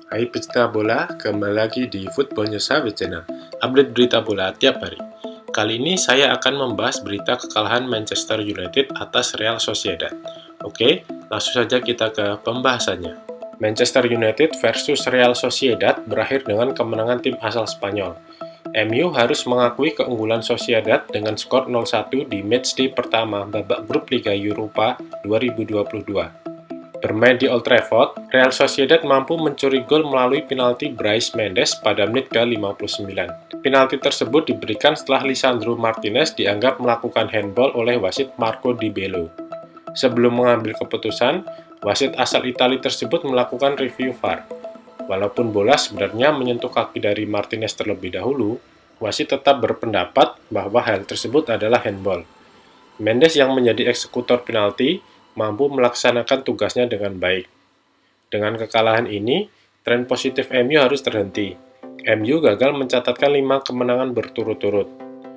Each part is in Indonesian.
Hai pecinta bola, kembali lagi di Football News Habit Channel, update berita bola tiap hari. Kali ini saya akan membahas berita kekalahan Manchester United atas Real Sociedad. Oke, langsung saja kita ke pembahasannya. Manchester United versus Real Sociedad berakhir dengan kemenangan tim asal Spanyol. MU harus mengakui keunggulan Sociedad dengan skor 0-1 di matchday pertama babak grup Liga Eropa 2022. Bermain di Old Trafford, Real Sociedad mampu mencuri gol melalui penalti Brais Mendes pada menit ke-59. Penalti tersebut diberikan setelah Lisandro Martinez dianggap melakukan handball oleh wasit Marco Di Bello. Sebelum mengambil keputusan, wasit asal Italia tersebut melakukan review VAR. Walaupun bola sebenarnya menyentuh kaki dari Martinez terlebih dahulu, wasit tetap berpendapat bahwa hal tersebut adalah handball. Mendes yang menjadi eksekutor penalti mampu melaksanakan tugasnya dengan baik. Dengan kekalahan ini, tren positif MU harus terhenti. MU gagal mencatatkan 5 kemenangan berturut-turut.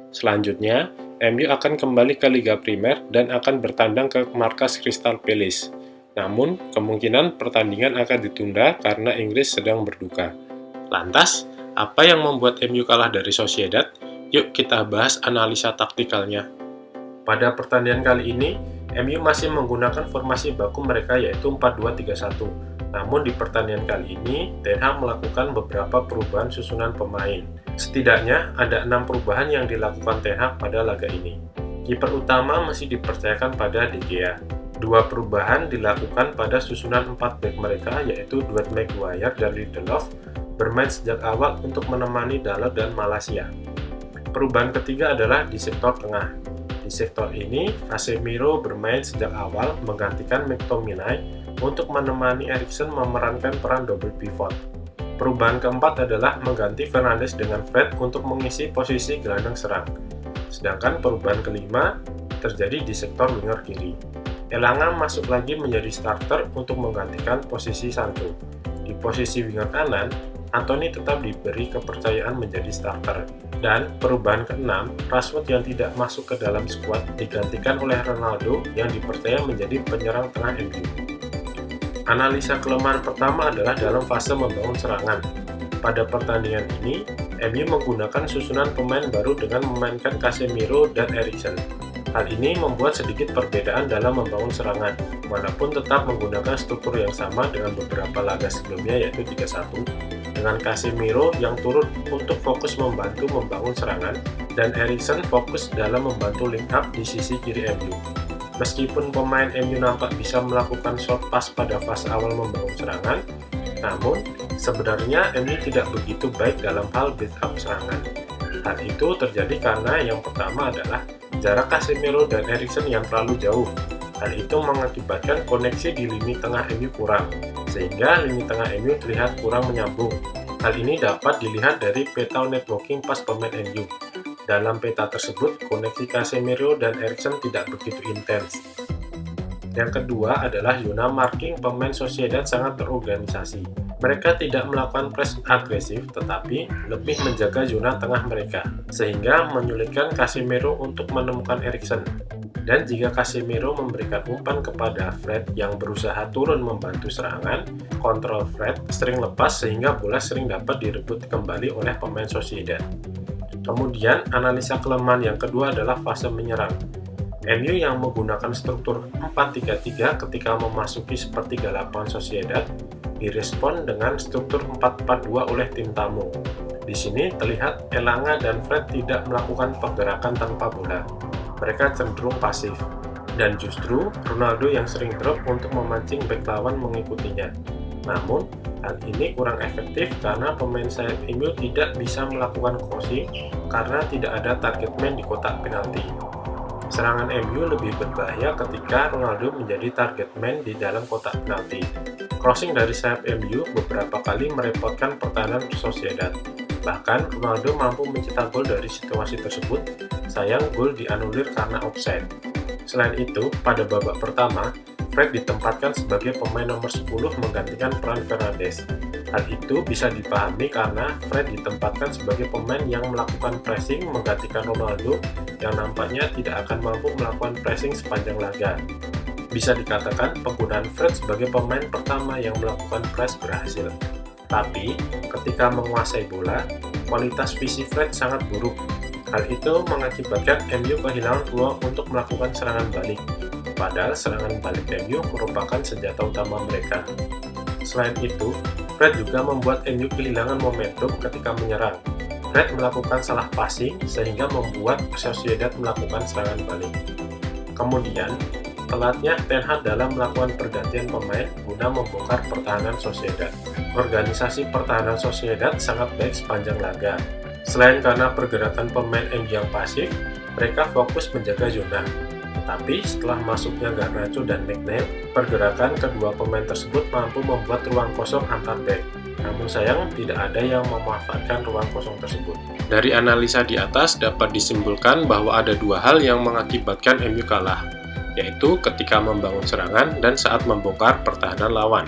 Selanjutnya, MU akan kembali ke Liga Primer dan akan bertandang ke markas Crystal Palace. Namun, kemungkinan pertandingan akan ditunda karena Inggris sedang berduka. Lantas, apa yang membuat MU kalah dari Sociedad? Yuk kita bahas analisa taktikalnya. Pada pertandingan kali ini, MU masih menggunakan formasi baku mereka yaitu 4-2-3-1. Namun di pertandingan kali ini, Ten Hag melakukan beberapa perubahan susunan pemain. Setidaknya ada 6 perubahan yang dilakukan Ten Hag pada laga ini. Kiper utama masih dipercayakan pada De Gea. 2 perubahan dilakukan pada susunan 4 bek mereka yaitu Dwight Maguire dan Lindelof bermain sejak awal untuk menemani Dalot dan Malaysia. Perubahan ketiga adalah di sektor tengah. Di sektor ini, Casemiro bermain sejak awal menggantikan McTominay untuk menemani Eriksen memerankan peran double pivot. Perubahan keempat adalah mengganti Fernandes dengan Fred untuk mengisi posisi gelandang serang. Sedangkan perubahan kelima terjadi di sektor winger kiri. Elanga masuk lagi menjadi starter untuk menggantikan posisi Sancho. Di posisi winger kanan, Anthony tetap diberi kepercayaan menjadi starter. Dan perubahan keenam, Rashford yang tidak masuk ke dalam skuad digantikan oleh Ronaldo yang dipercaya menjadi penyerang tengah MU. Analisa kelemahan pertama adalah dalam fase membangun serangan. Pada pertandingan ini, MU menggunakan susunan pemain baru dengan memainkan Casemiro dan Eriksen. Hal ini membuat sedikit perbedaan dalam membangun serangan, walaupun tetap menggunakan struktur yang sama dengan beberapa laga sebelumnya yaitu 3-1, dengan Casemiro yang turut untuk fokus membantu membangun serangan, dan Eriksen fokus dalam membantu link up di sisi kiri MU. Meskipun pemain MU nampak bisa melakukan short pass pada fase awal membangun serangan, namun sebenarnya MU tidak begitu baik dalam hal build up serangan. Hal itu terjadi karena yang pertama adalah jarak Casemiro dan Eriksen yang terlalu jauh. Hal itu mengakibatkan koneksi di lini tengah MU kurang, sehingga lini tengah MU terlihat kurang menyambung. Hal ini dapat dilihat dari peta networking pas pemain MU. Dalam peta tersebut, koneksi Casemiro dan Eriksen tidak begitu intens. Yang kedua adalah zona marking pemain Sociedad sangat terorganisasi. Mereka tidak melakukan press agresif, tetapi lebih menjaga zona tengah mereka, sehingga menyulitkan Casemiro untuk menemukan Eriksen. Dan jika Casemiro memberikan umpan kepada Fred yang berusaha turun membantu serangan, kontrol Fred sering lepas sehingga bola sering dapat direbut kembali oleh pemain Sociedad. Kemudian, analisa kelemahan yang kedua adalah fase menyerang. MU yang menggunakan struktur 4-3-3 ketika memasuki sepertiga lapangan Sociedad direspon dengan struktur 4-4-2 oleh tim tamu. Di sini terlihat Elanga dan Fred tidak melakukan pergerakan tanpa bola. Mereka cenderung pasif, dan justru Ronaldo yang sering drop untuk memancing bek lawan mengikutinya. Namun, hal ini kurang efektif karena pemain sayap MU tidak bisa melakukan crossing karena tidak ada target man di kotak penalti. Serangan MU lebih berbahaya ketika Ronaldo menjadi target man di dalam kotak penalti. Crossing dari sayap MU beberapa kali merepotkan pertahanan Sociedad. Bahkan Ronaldo mampu mencetak gol dari situasi tersebut, sayang gol dianulir karena offside. Selain itu, pada babak pertama, Fred ditempatkan sebagai pemain nomor 10 menggantikan peran Fernandes. Hal itu bisa dipahami karena Fred ditempatkan sebagai pemain yang melakukan pressing menggantikan Ronaldo yang nampaknya tidak akan mampu melakukan pressing sepanjang laga. Bisa dikatakan penggunaan Fred sebagai pemain pertama yang melakukan press berhasil. Tapi, ketika menguasai bola, kualitas visi Fred sangat buruk. Hal itu mengakibatkan MU kehilangan peluang untuk melakukan serangan balik, padahal serangan balik MU merupakan senjata utama mereka. Selain itu, Fred juga membuat MU kehilangan momentum ketika menyerang. Fred melakukan salah passing sehingga membuat Sociedad melakukan serangan balik. Kemudian, telatnya Ten Hag dalam melakukan pergantian pemain guna membongkar pertahanan Sociedad. Organisasi pertahanan Sociedad sangat baik sepanjang laga. Selain karena pergerakan pemain MU yang pasif, mereka fokus menjaga zona. Tetapi setelah masuknya Garnacho dan McNeil, pergerakan kedua pemain tersebut mampu membuat ruang kosong antar bek. Namun sayang, tidak ada yang memanfaatkan ruang kosong tersebut. Dari analisa di atas dapat disimpulkan bahwa ada dua hal yang mengakibatkan MU kalah, yaitu ketika membangun serangan dan saat membongkar pertahanan lawan.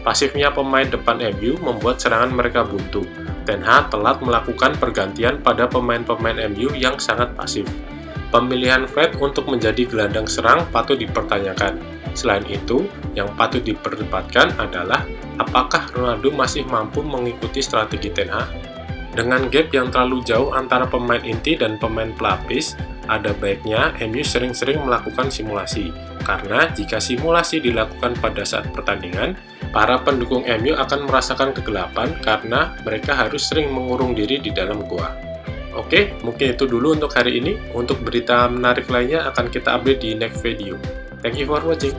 Pasifnya pemain depan MU membuat serangan mereka buntu. Ten Hag telat melakukan pergantian pada pemain-pemain MU yang sangat pasif. Pemilihan Fred untuk menjadi gelandang serang patut dipertanyakan. Selain itu, yang patut diperdebatkan adalah apakah Ronaldo masih mampu mengikuti strategi Ten Hag? Dengan gap yang terlalu jauh antara pemain inti dan pemain pelapis, ada baiknya MU sering-sering melakukan simulasi. Karena jika simulasi dilakukan pada saat pertandingan, para pendukung MU akan merasakan kegelapan karena mereka harus sering mengurung diri di dalam gua. Oke, mungkin itu dulu untuk hari ini. Untuk berita menarik lainnya akan kita update di next video. Thank you for watching.